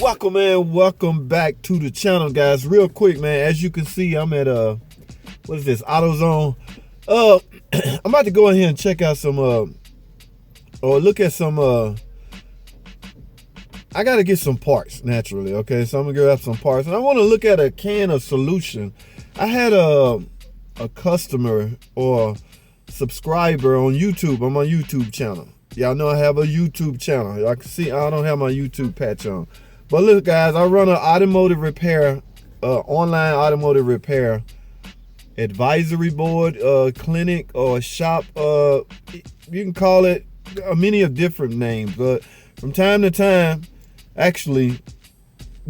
Welcome, man. Welcome back to the channel, guys. Real quick, man. As you can see, I'm at what is this? AutoZone. I'm about to go in here and check out some or look at some I gotta get some parts naturally. Okay, so I'm gonna grab some parts, and I want to look at a can of solution. I had a customer or subscriber on YouTube, on my YouTube channel. Y'all know I have a YouTube channel. Y'all can see I don't have my YouTube patch on. But look, guys, I run an automotive repair, online automotive repair advisory board, clinic or shop. You can call it many of different names, but from time to time, actually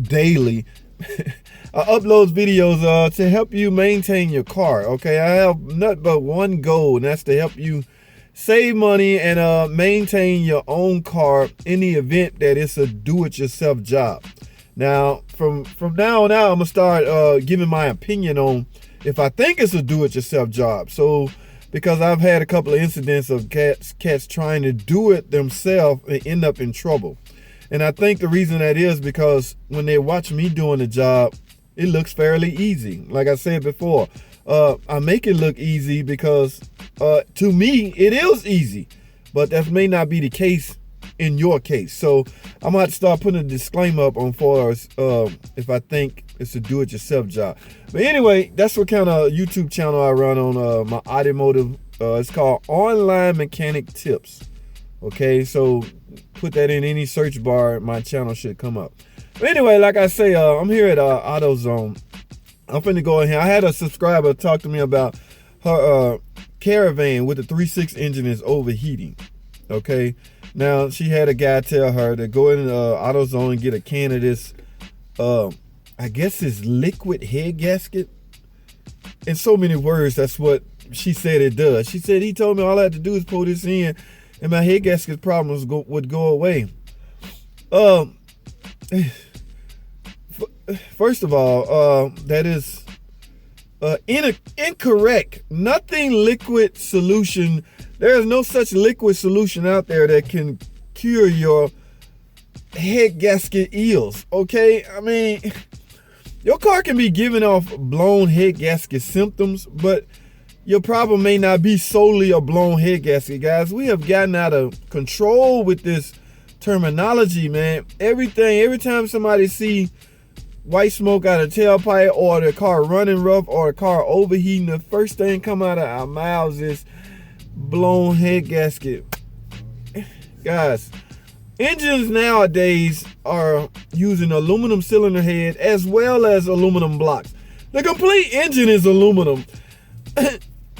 daily, I upload videos to help you maintain your car. Okay, I have not but one goal, and that's to help you save money and maintain your own car in the event that it's a do-it-yourself job. Now, from now on out, I'm gonna start giving my opinion on if I think it's a do-it-yourself job. So, because I've had a couple of incidents of cats trying to do it themselves and end up in trouble. And I think the reason that is because when they watch me doing the job, it looks fairly easy. Like I said before, I make it look easy because to me it is easy, but that may not be the case in your case. So I'm gonna have to start putting a disclaimer up on for us if I think it's a do-it-yourself job. But anyway, that's what kind of YouTube channel I run on my automotive. It's called Online Mechanic Tips. Okay, so put that in any search bar, my channel should come up. But anyway, like I say, I'm here at AutoZone. I'm finna go in here. I had a subscriber talk to me about her Caravan with the 3.6 engine is overheating. Okay, now she had a guy tell her to go in AutoZone and get a can of this, I guess it's liquid head gasket. In so many words, that's what she said it does. She said he told me all I had to do is pull this in and my head gasket problems would go away. First of all, that is incorrect. Nothing liquid solution. There is no such liquid solution out there that can cure your head gasket ills. Okay, I mean, your car can be giving off blown head gasket symptoms, but your problem may not be solely a blown head gasket, guys. We have gotten out of control with this terminology, man. Every time somebody see white smoke out of tailpipe or the car running rough or the car overheating, the first thing come out of our mouths is blown head gasket. Guys, engines nowadays are using aluminum cylinder head as well as aluminum blocks. The complete engine is aluminum.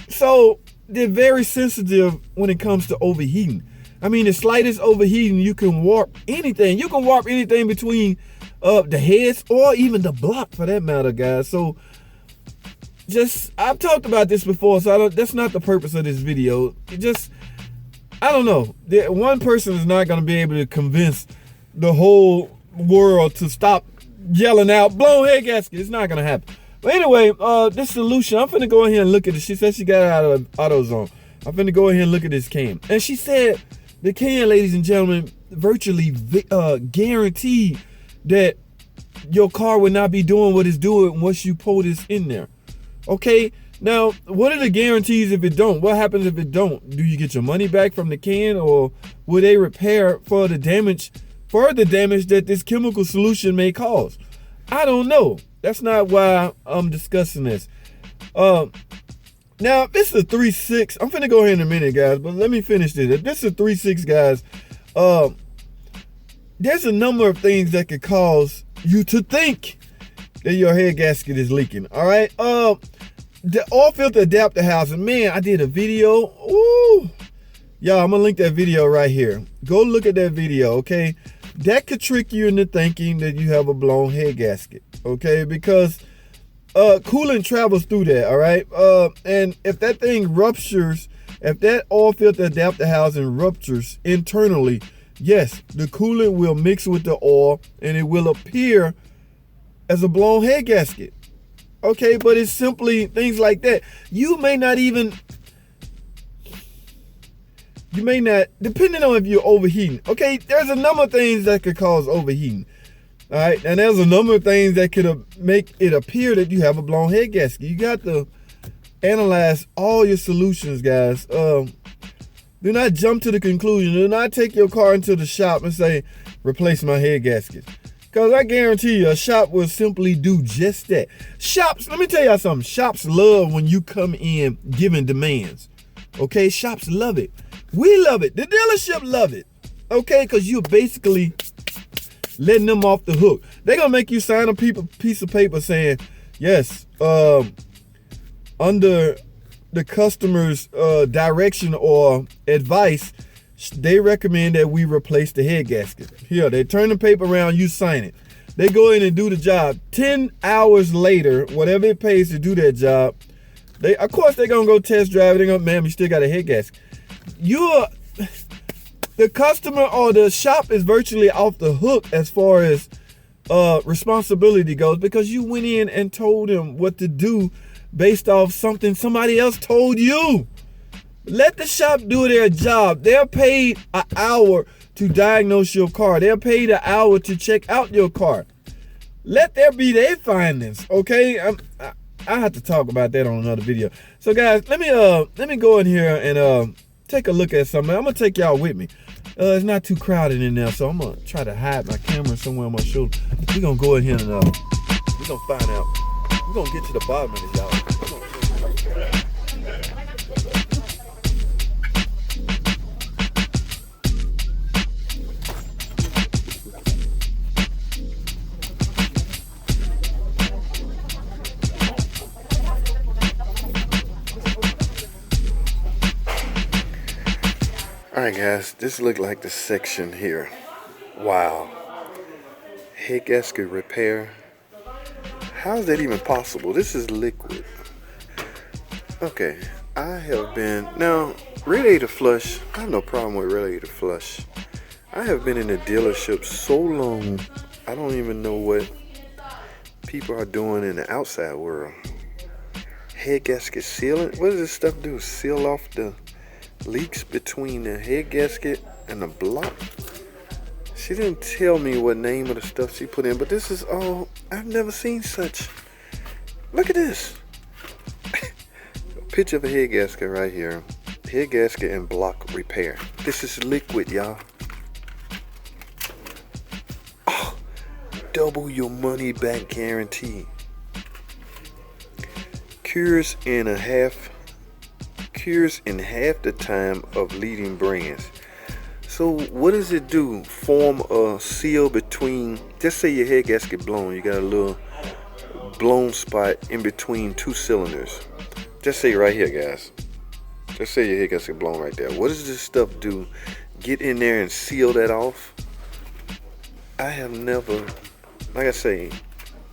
So they're very sensitive when it comes to overheating. I mean, the slightest overheating, you can warp anything. You can warp anything between the heads or even the block for that matter, guys. So I've talked about this before, so that's not the purpose of this video. I don't know. One person is not going to be able to convince the whole world to stop yelling out blown head gasket. It's not going to happen. But anyway, this solution, I'm finna go in here and look at it. She said she got it out of AutoZone. I'm finna go in here and look at this can. And she said the can, ladies and gentlemen, virtually guaranteed that your car would not be doing what it's doing once you pull this in there. Okay, now what are the guarantees if it don't? What happens if it don't? Do you get your money back from the can, or will they repair for the damage, further damage that this chemical solution may cause? I don't know. That's not why I'm discussing this. Now, this is a 3.6. I'm finna go here in a minute, guys, but let me finish this. If this is a 3.6, guys, there's a number of things that could cause you to think that your head gasket is leaking. All right. The oil filter adapter housing, man, I did a video. Ooh, y'all, I'm gonna link that video right here. Go look at that video. Okay, that could trick you into thinking that you have a blown head gasket. Okay, because coolant travels through that. All right, and if that thing ruptures, if that oil filter adapter housing ruptures internally, yes, the coolant will mix with the oil and it will appear as a blown head gasket. Okay, but it's simply things like that. You may not, depending on if you're overheating. Okay, there's a number of things that could cause overheating. All right, and there's a number of things that could make it appear that you have a blown head gasket. You got to analyze all your solutions, guys. Do not jump to the conclusion. Do not take your car into the shop and say, replace my head gasket. Because I guarantee you, a shop will simply do just that. Shops, let me tell y'all something. Shops love when you come in giving demands. Okay, shops love it. We love it. The dealership love it. Okay, because you're basically letting them off the hook. They're going to make you sign a piece of paper saying, yes, under the customer's direction or advice, they recommend that we replace the head gasket. Here, they turn the paper around, you sign it. They go in and do the job. 10 hours later, whatever it pays to do that job, of course they're gonna go test drive it. They're gonna, ma'am, you still got a head gasket. The customer or the shop is virtually off the hook as far as responsibility goes, because you went in and told them what to do based off something somebody else told you. Let the shop do their job. They're paid an hour to diagnose your car. They're paid an hour to check out your car. Let there be their findings, okay? I have to talk about that on another video. So guys, let me go in here and take a look at something. I'm gonna take y'all with me. It's not too crowded in there, so I'm gonna try to hide my camera somewhere on my shoulder. We're gonna go in here and we're gonna find out. We're gonna get to the bottom of this, y'all. Alright guys, this looked like the section here. Wow. Head gasket repair. How is that even possible? This is liquid. Okay, I have been, now radiator flush, I have no problem with radiator flush. I have been in the dealership so long, I don't even know what people are doing in the outside world. Head gasket sealant, what does this stuff do? Seal off the leaks between the head gasket and the block. She didn't tell me what name of the stuff she put in, but this is all, I've never seen such. Look at this. A picture of a head gasket right here. Head gasket and block repair. This is liquid, y'all. Oh, double your money back guarantee. Cures in half the time of leading brands. So what does it do? Form a seal between, just say your head gasket blown, you got a little blown spot in between two cylinders. Just say right here, guys. Just say your head gasket blown right there. What does this stuff do? Get in there and seal that off? I have never, like I say,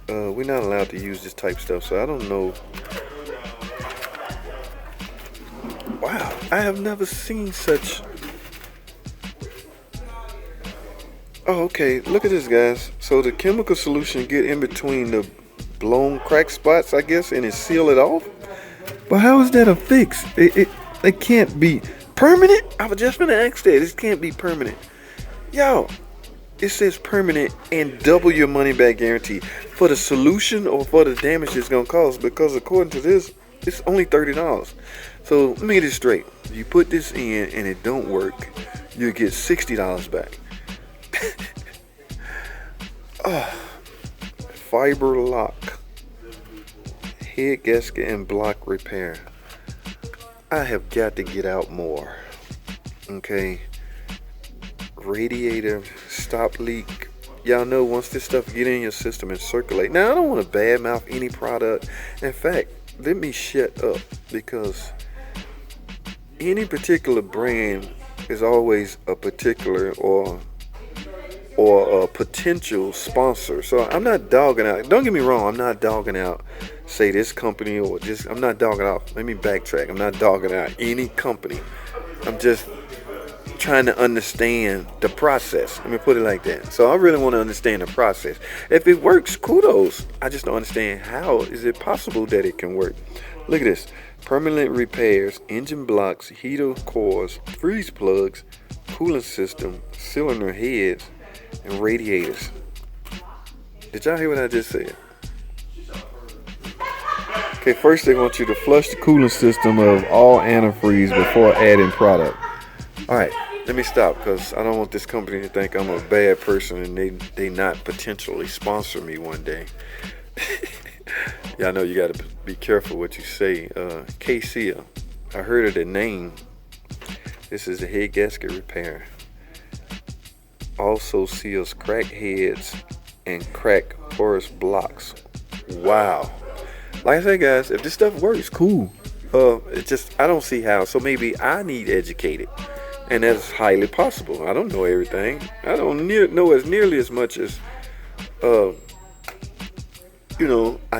we're not allowed to use this type of stuff, so I don't know. Wow, I have never seen such. Oh, okay, look at this, guys. So the chemical solution get in between the blown crack spots, I guess, and it seal it off. But how is that a fix? It can't be permanent. I was just gonna ask that. It can't be permanent. Yo, it says permanent and double your money back guarantee for the solution or for the damage it's gonna cause, because according to this, it's only $30. So let me get this straight. If you put this in and it don't work, you get $60 back. Fiber lock, head gasket and block repair. I have got to get out more. Okay. Radiator stop leak. Y'all know once this stuff get in your system and circulate. Now I don't want to badmouth any product. In fact, let me shut up, because any particular brand is always a particular or a potential sponsor. So I'm not dogging out. Don't get me wrong. I'm not dogging out, say, this company or just. I'm not dogging out. Let me backtrack. I'm not dogging out any company. I'm just trying to understand the process. Let me put it like that. So I really want to understand the process. If it works, kudos. I just don't understand how is it possible that it can work. Look at this. Permanent repairs, engine blocks, heater cores, freeze plugs, cooling system, cylinder heads, and radiators. Did y'all hear what I just said? Okay, first they want you to flush the cooling system of all antifreeze before adding product. All right, let me stop because I don't want this company to think I'm a bad person and they not potentially sponsor me one day. Yeah, I know you got to be careful what you say. KCA, I heard of the name. This is a head gasket repair. Also seals cracked heads and crack porous blocks. Wow. Like I said, guys, if this stuff works, cool. It just, I don't see how. So maybe I need educated, and that's highly possible. I don't know everything. I don't know as nearly as much as, I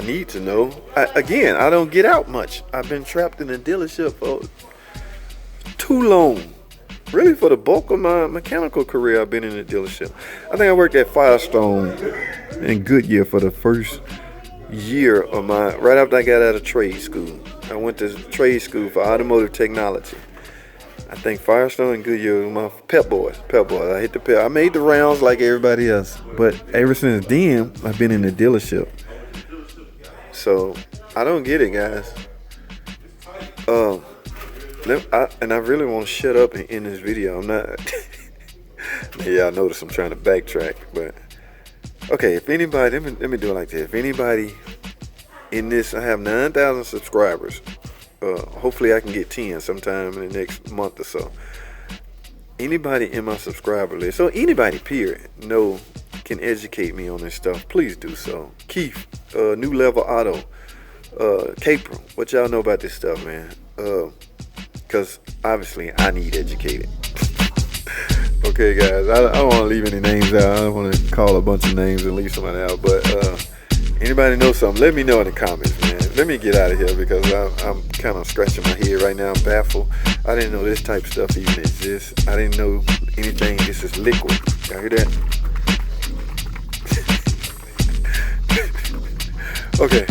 need to know. Again, I don't get out much. I've been trapped in a dealership for too long. Really, for the bulk of my mechanical career, I've been in a dealership. I think I worked at Firestone and Goodyear for the first year of right after I got out of trade school. I went to trade school for automotive technology. I think Firestone and Goodyear were my pep boys. I hit the pep. I made the rounds like everybody else, but ever since then, I've been in the dealership. So I don't get it, guys. And I really want to shut up and end this video. I'm not. Yeah, I notice I'm trying to backtrack, but. Okay, if anybody, let me do it like this. If anybody in this, I have 9,000 subscribers. Hopefully I can get 10 sometime in the next month or so. Anybody in my subscriber list, so anybody period, can educate me on this stuff, please do so. Keith, New Level Auto, Capron, what y'all know about this stuff, man? Because obviously I need educated. Okay, guys, I don't want to leave any names out. I don't want to call a bunch of names and leave somebody out. But anybody know something, let me know in the comments, man. Let me get out of here because I'm kind of scratching my head right now. I'm baffled. I didn't know this type of stuff even exists. I didn't know anything. This is liquid. Y'all hear that? Okay.